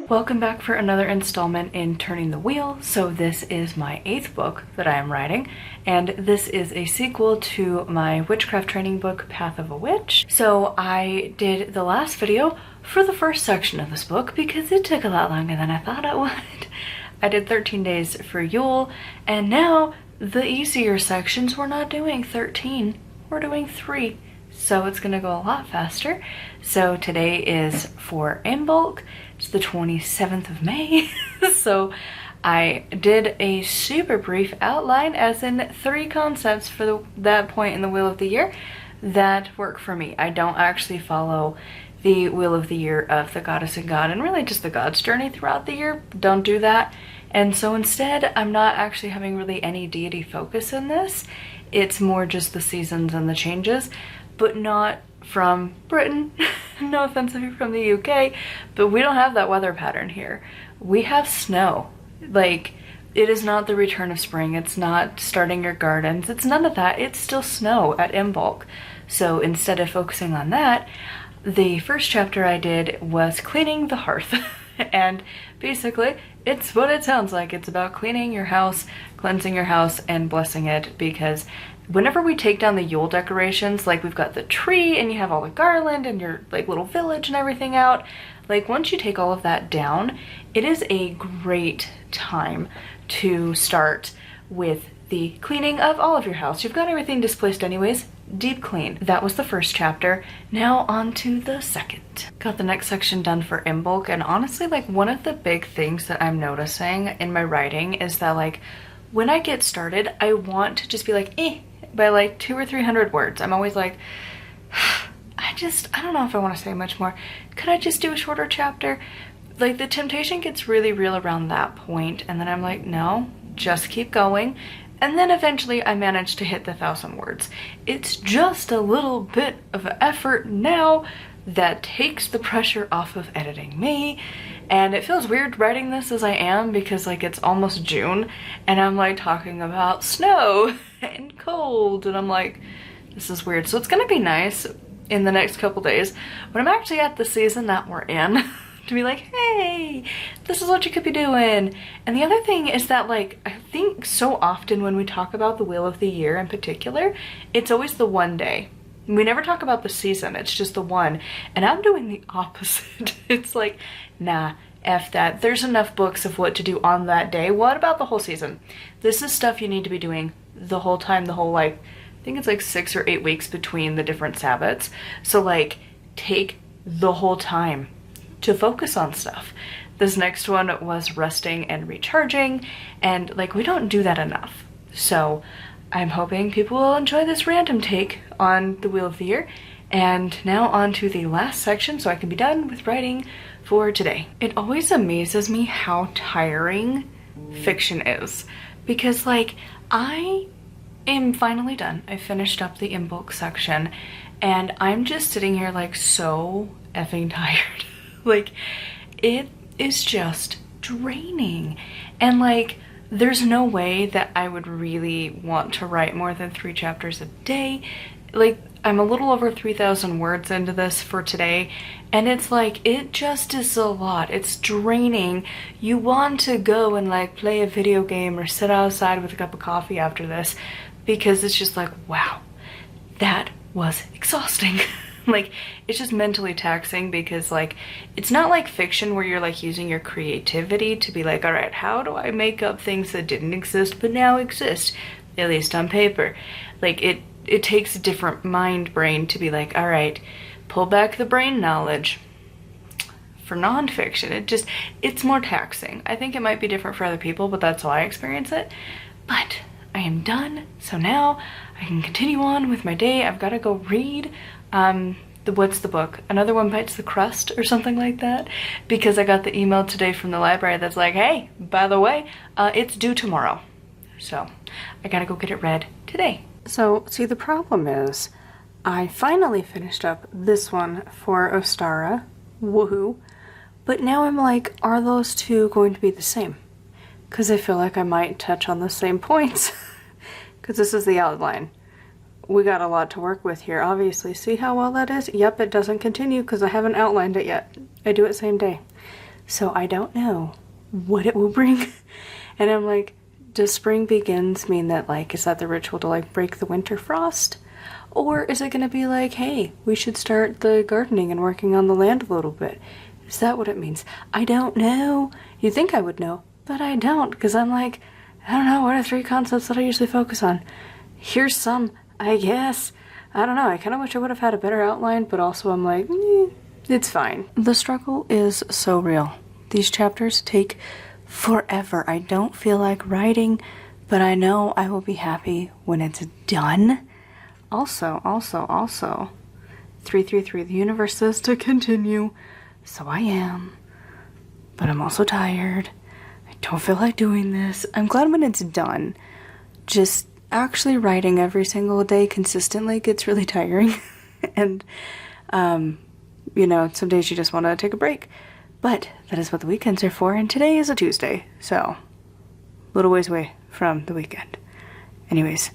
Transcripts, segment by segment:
Welcome back for another installment in Turning the Wheel. So this is my 8th book that I am writing, and this is a sequel to my witchcraft training book, Path of a Witch. So I did the last video for the first section of this book because it took a lot longer than I thought it would. I did 13 days for Yule, and now the easier sections, we're not doing 13, we're doing 3. So it's gonna go a lot faster. So today is for Imbolc. It's the 27th of May. So I did a super brief outline, as in 3 concepts for that point in the Wheel of the Year that work for me. I don't actually follow the Wheel of the Year of the Goddess and God, and really just the God's journey throughout the year. Don't do that. And so instead, I'm not actually having really any deity focus in this. It's more just the seasons and the changes, but not from Britain. No offense if you're from the UK, but we don't have that weather pattern here. We have snow. Like, it is not the return of spring. It's not starting your gardens. It's none of that. It's still snow at Imbolc. So instead of focusing on that, the first chapter I did was cleaning the hearth. And basically, it's what it sounds like. It's about cleaning your house, cleansing your house, and blessing it, because whenever we take down the Yule decorations, like we've got the tree and you have all the garland and your like little village and everything out, like once you take all of that down, it is a great time to start with the cleaning of all of your house. You've got everything displaced anyways. Deep clean. That was the first chapter. Now on to the second. Got the next section done for Imbolc, and honestly, like, one of the big things that I'm noticing in my writing is that, like, when I get started, I want to just be like, by like 200 or 300 words. I'm always like, I don't know if I want to say much more. Could I just do a shorter chapter? Like, the temptation gets really real around that point, and then I'm like, no, just keep going. And then eventually I managed to hit the 1,000 words. It's just a little bit of effort now that takes the pressure off of editing me. And it feels weird writing this as I am, because like it's almost June and I'm like talking about snow and cold, and I'm like, this is weird. So it's gonna be nice in the next couple days when I'm actually at the season that we're in to be like, hey, this is what you could be doing. And the other thing is that, like, I think so often when we talk about the Wheel of the Year in particular, it's always the one day. We never talk about the season, it's just the one. And I'm doing the opposite. It's like, nah, F that. There's enough books of what to do on that day. What about the whole season? This is stuff you need to be doing the whole time, the whole, like, I think it's like 6 or 8 weeks between the different Sabbats. So, like, take the whole time to focus on stuff. This next one was resting and recharging, and like, we don't do that enough. So I'm hoping people will enjoy this random take on the Wheel of the Year. And now on to the last section so I can be done with writing for today. It always amazes me how tiring fiction is, because like, I am finally done. I finished up the Imbolc section and I'm just sitting here like so effing tired. Like, it is just draining. And like, there's no way that I would really want to write more than 3 chapters a day. Like, I'm a little over 3,000 words into this for today, and it's like, it just is a lot. It's draining. You want to go and like play a video game or sit outside with a cup of coffee after this, because it's just like, wow, that was exhausting. Like, it's just mentally taxing, because like, it's not like fiction where you're like using your creativity to be like, all right, how do I make up things that didn't exist but now exist, at least on paper. Like, it takes a different mind brain to be like, all right, pull back the brain knowledge. For nonfiction, it's more taxing. I think it might be different for other people, but that's how I experience it. But I am done, so now I can continue on with my day. I've got to go read what's the book? Another One Bites the Crust or something like that, because I got the email today from the library that's like, hey, by the way, it's due tomorrow. So I gotta go get it read today. So see, the problem is I finally finished up this one for Ostara, woohoo, but now I'm like, are those two going to be the same? Because I feel like I might touch on the same points, because this is the outline. We got a lot to work with here, obviously. See how well that is? Yep, it doesn't continue because I haven't outlined it yet. I do it same day. So I don't know what it will bring. And I'm like, does spring begins mean that, like, is that the ritual to, like, break the winter frost? Or is it gonna be like, hey, we should start the gardening and working on the land a little bit? Is that what it means? I don't know. You'd think I would know, but I don't, because I'm like, I don't know, what are 3 concepts that I usually focus on? Here's some, I guess. I don't know, I kind of wish I would have had a better outline, but also I'm like, it's fine. The struggle is so real. These chapters take forever. I don't feel like writing, but I know I will be happy when it's done. Also, 333, the universe says to continue, so I am. But I'm also tired. I don't feel like doing this. I'm glad when it's done. Just actually writing every single day consistently gets really tiring. And, you know, some days you just want to take a break. But that is what the weekends are for, and today is a Tuesday, so a little ways away from the weekend. Anyways,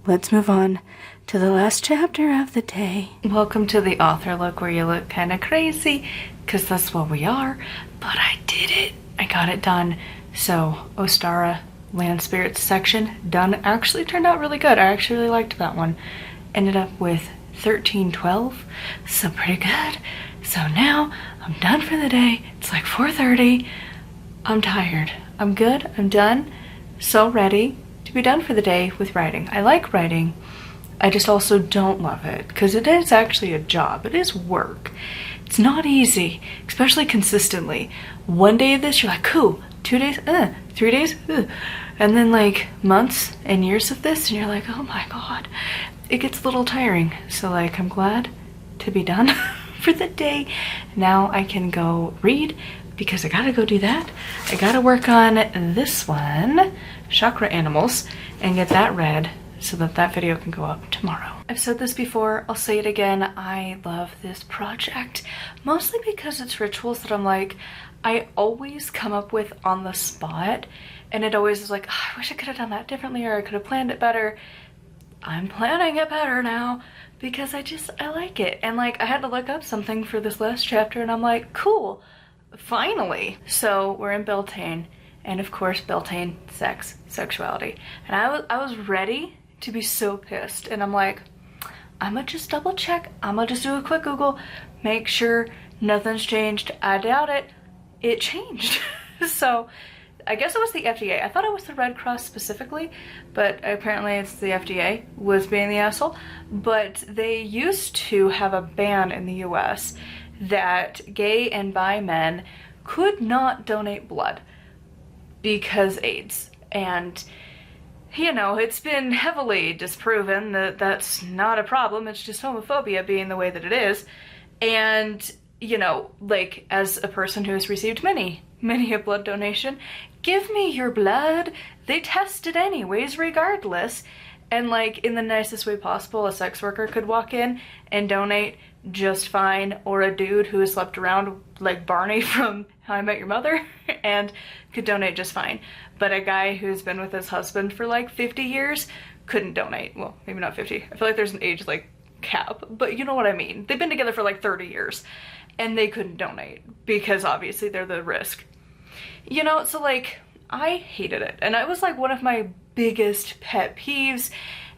let's move on to the last chapter of the day. Welcome to the author look, where you look kind of crazy, because that's what we are, but I did it. I got it done. So, Ostara Land Spirits section done. Actually turned out really good. I actually really liked that one. Ended up with 1312, so pretty good. So now I'm done for the day. It's like 4:30. I'm tired. I'm good. I'm done. So ready to be done for the day with writing. I like writing. I just also don't love it, because it is actually a job. It is work. It's not easy, especially consistently. One day of this, you're like, cool. 2 days, 3 days, and then like months and years of this, and you're like, oh my god. It gets a little tiring. So like, I'm glad to be done for the day. Now I can go read, because I gotta go do that. I gotta work on this one, Chakra Animals, and get that read so that that video can go up tomorrow. I've said this before, I'll say it again, I love this project, mostly because it's rituals that I'm like, I always come up with on the spot, and it always is like, oh, I wish I could have done that differently, or I could have planned it better. I'm planning it better now, because I like it. And like, I had to look up something for this last chapter, and I'm like, cool, finally. So we're in Beltane, and of course Beltane, sexuality. And I was ready to be so pissed, and I'm like, I'ma just double check, I'ma just do a quick Google, make sure nothing's changed. I doubt it. It changed. So I guess it was the FDA. I thought it was the Red Cross specifically, but apparently it's the FDA was being the asshole. But they used to have a ban in the US that gay and bi men could not donate blood because AIDS. And you know, it's been heavily disproven that that's not a problem. It's just homophobia being the way that it is. And, you know, like, as a person who has received many a blood donation, give me your blood. They test it anyways, regardless. And, like, in the nicest way possible, a sex worker could walk in and donate just fine, or a dude who has slept around like Barney from How I Met Your Mother and could donate just fine. But a guy who's been with his husband for like 50 years couldn't donate. Well, maybe not 50. I feel like there's an age like cap, but you know what I mean. They've been together for like 30 years and they couldn't donate because obviously they're the risk. You know, so like, I hated it. And it was like one of my biggest pet peeves.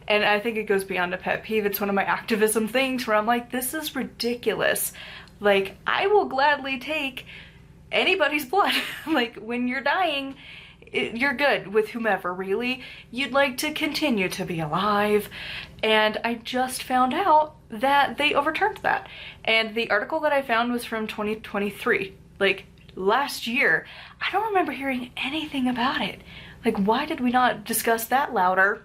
And I think it goes beyond a pet peeve. It's one of my activism things where I'm like, this is ridiculous. Like, I will gladly take anybody's blood. Like, when you're dying, you're good with whomever, really. You'd like to continue to be alive. And I just found out that they overturned that. And the article that I found was from 2023, like last year. I don't remember hearing anything about it. Like, why did we not discuss that louder?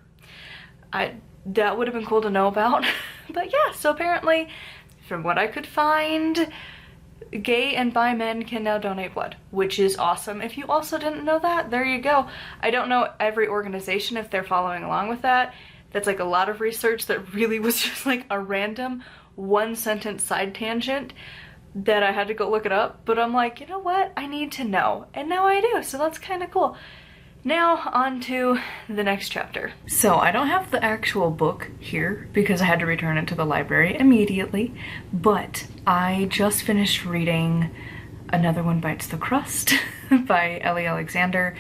That would have been cool to know about. But yeah, so apparently, from what I could find, gay and bi men can now donate blood, which is awesome. If you also didn't know that, there you go. I don't know every organization if they're following along with that. That's like a lot of research that really was just like a random one-sentence side tangent that I had to go look it up. But I'm like, you know what? I need to know. And now I do, so that's kind of cool. Now on to the next chapter. So I don't have the actual book here because I had to return it to the library immediately, but I just finished reading Another One Bites the Crust by Ellie Alexander.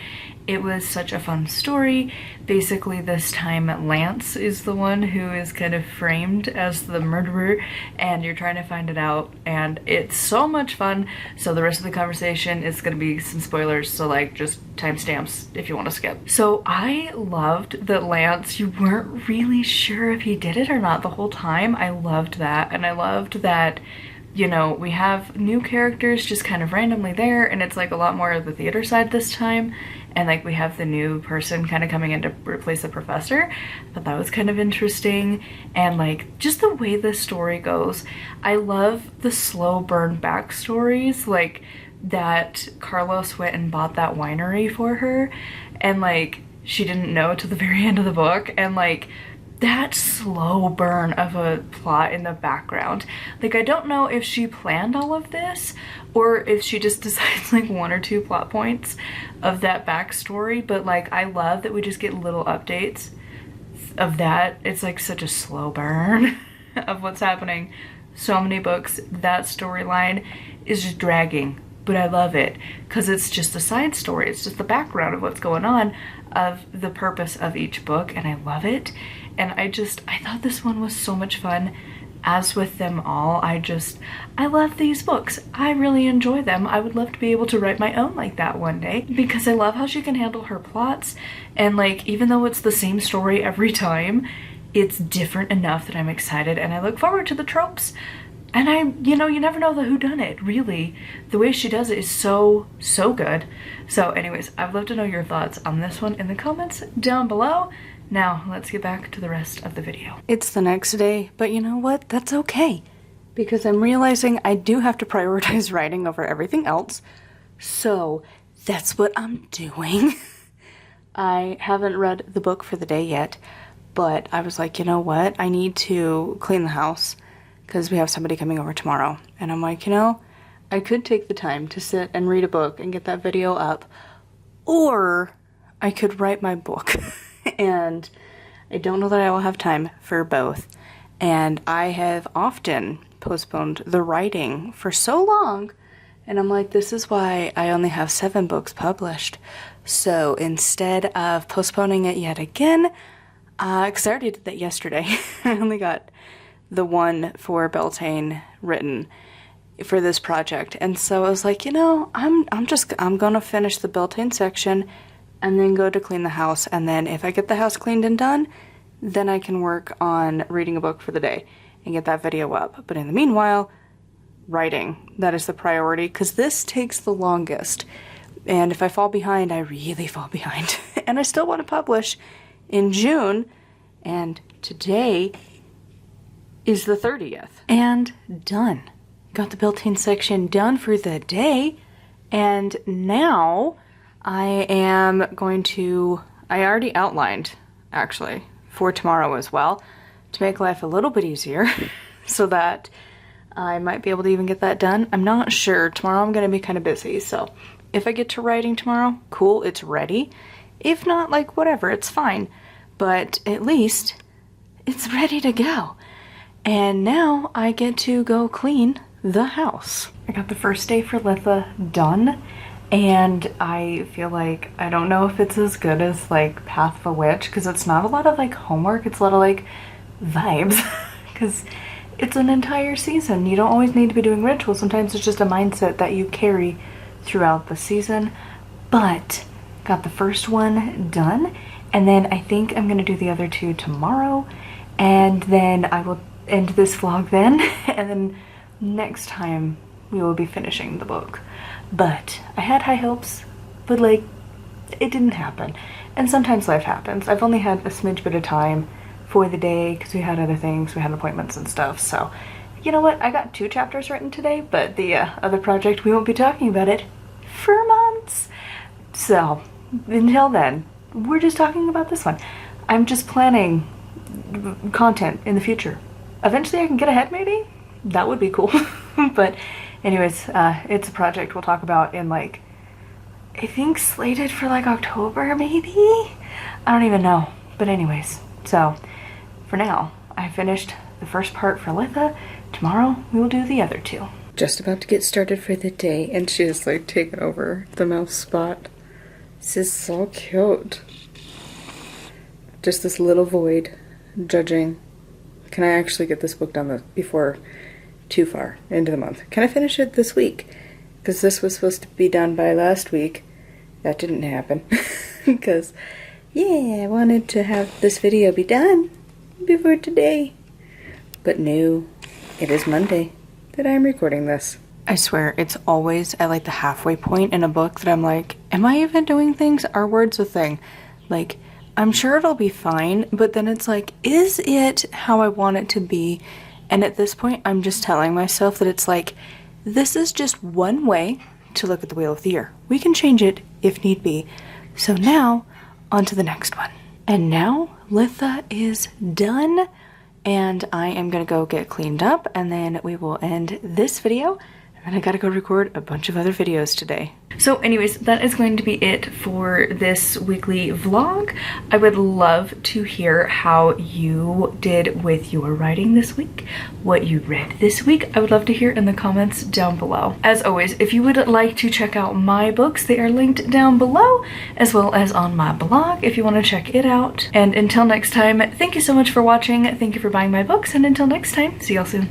It was such a fun story. Basically, this time Lance is the one who is kind of framed as the murderer, and you're trying to find it out, and it's so much fun. So the rest of the conversation is going to be some spoilers, so like just timestamps if you want to skip. So I loved that Lance, you weren't really sure if he did it or not the whole time. I loved that, and I loved that, you know, we have new characters just kind of randomly there, and it's like a lot more of the theater side this time, and like we have the new person kind of coming in to replace the professor. But that was kind of interesting, and like just the way this story goes. I love the slow burn backstories, like that Carlos went and bought that winery for her, and like she didn't know till the very end of the book, and like that slow burn of a plot in the background. Like, I don't know if she planned all of this or if she just decides like 1 or 2 plot points of that backstory, but like I love that we just get little updates of that. It's like such a slow burn of what's happening. So many books, that storyline is just dragging, but I love it because it's just a side story. It's just the background of what's going on, of the purpose of each book, and I love it. And I thought this one was so much fun. As with them all, I love these books. I really enjoy them. I would love to be able to write my own like that one day, because I love how she can handle her plots, and like even though it's the same story every time, it's different enough that I'm excited, and I look forward to the tropes. And you know, you never know the whodunit, really. The way she does it is so good. So anyways, I'd love to know your thoughts on this one in the comments down below. Now, let's get back to the rest of the video. It's the next day, but you know what? That's okay, because I'm realizing I do have to prioritize writing over everything else. So that's what I'm doing. I haven't read the book for the day yet, but I was like, you know what? I need to clean the house because we have somebody coming over tomorrow. And I'm like, you know, I could take the time to sit and read a book and get that video up, or I could write my book. And I don't know that I will have time for both. And I have often postponed the writing for so long, and I'm like, this is why I only have 7 books published. So instead of postponing it yet again, because I already did that yesterday, I only got the one for Beltane written for this project. And so I was like, you know, I'm gonna finish the Beltane section and then go to clean the house, and then if I get the house cleaned and done, then I can work on reading a book for the day and get that video up. But in the meanwhile, writing, that is the priority, because this takes the longest. And if I fall behind, I really fall behind. And I still want to publish in June, and today is the 30th. And done. Got the Beltane section done for the day, and now I am going to, I already outlined, actually, for tomorrow as well, to make life a little bit easier so that I might be able to even get that done. I'm not sure. Tomorrow I'm going to be kind of busy, so if I get to writing tomorrow, cool, it's ready. If not, like, whatever, it's fine. But at least it's ready to go. And now I get to go clean the house. I got the first day for Litha done. And I feel like, I don't know if it's as good as like Path of a Witch, because it's not a lot of like homework, it's a lot of like vibes, because it's an entire season. You don't always need to be doing rituals. Sometimes it's just a mindset that you carry throughout the season. But got the first one done, and then I think I'm gonna do the other 2 tomorrow, and then I will end this vlog then, and then next time we will be finishing the book. But I had high hopes, but like, it didn't happen. And sometimes life happens. I've only had a smidge bit of time for the day because we had other things, we had appointments and stuff. So, you know what? I got 2 chapters written today, but the other project, we won't be talking about it for months. So, until then, we're just talking about this one. I'm just planning content in the future. Eventually I can get ahead, maybe? That would be cool. But anyways, it's a project we'll talk about in like, I think slated for like October, maybe? I don't even know. But anyways, so for now, I finished the first part for Litha. Tomorrow we will do the other 2. just about to get started for the day, and she's like taken over the mouse spot. This is so cute. Just this little void judging. Can I actually get this book done before too far into the month? Can I finish it this week? Because this was supposed to be done by last week. That didn't happen. Because, yeah, I wanted to have this video be done before today. But no, it is Monday that I'm recording this. I swear, it's always at like the halfway point in a book that I'm like, am I even doing things? Are words a thing? Like, I'm sure it'll be fine, but then it's like, is it how I want it to be? And at this point, I'm just telling myself that it's like, this is just one way to look at the Wheel of the Year. We can change it if need be. So now, on to the next one. And now, Litha is done, and I am gonna go get cleaned up, and then we will end this video. And I gotta go record a bunch of other videos today. So anyways, that is going to be it for this weekly vlog. I would love to hear how you did with your writing this week, what you read this week. I would love to hear in the comments down below. As always, if you would like to check out my books, they are linked down below, as well as on my blog if you want to check it out. And until next time, thank you so much for watching. Thank you for buying my books, and until next time, see y'all soon.